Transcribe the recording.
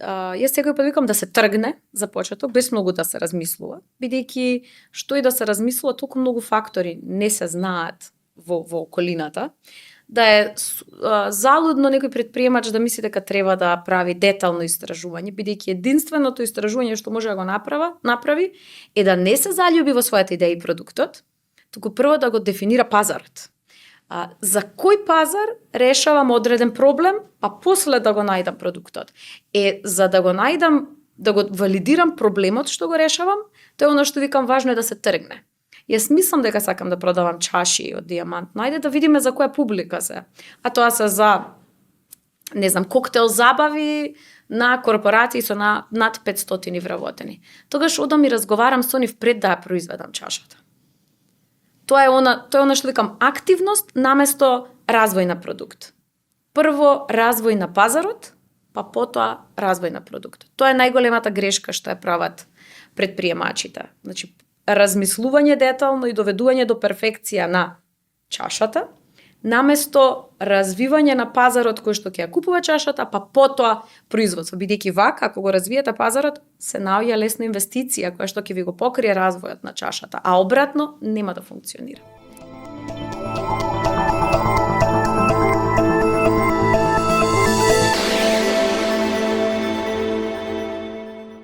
јас секој пат викам да се тргне за почеток, без многу да се размислува, бидејќи што и да се размислува, толку многу фактори не се знаат во околината, да е залудно некој претприемач да мисли дека треба да прави детално истражување, бидејќи единственото истражување што може да го направи е да не се заљуби во својата идеја и продуктот, туку прво да го дефинира пазарот. За кој пазар решавам одреден проблем, а после да го најдам продуктот. За да го најдам, да го валидирам проблемот што го решавам, тоа е оно што викам важно е да се тргне. Јас мислам дека сакам да продавам чаши од дијамант, но ајде да видиме за која публика се. А тоа се за, не знам, коктел забави на корпорации со над 500 вработени. Тогаш одам и разговарам со нив пред да ја произведам чашата. Тоа е она што викам активност наместо развој на продукт. Прво развој на пазарот, па потоа развој на продуктот. Тоа е најголемата грешка што ја прават претприемачите. Значи, размислување детално и доведување до перфекција на чашата, наместо развивање на пазарот кој што ќе ја купува чашата, па потоа производство. Бидејќи вака, ако го развиете пазарот, се наоѓа лесно инвестиција која што ќе ви го покрие развојот на чашата, а обратно нема да функционира.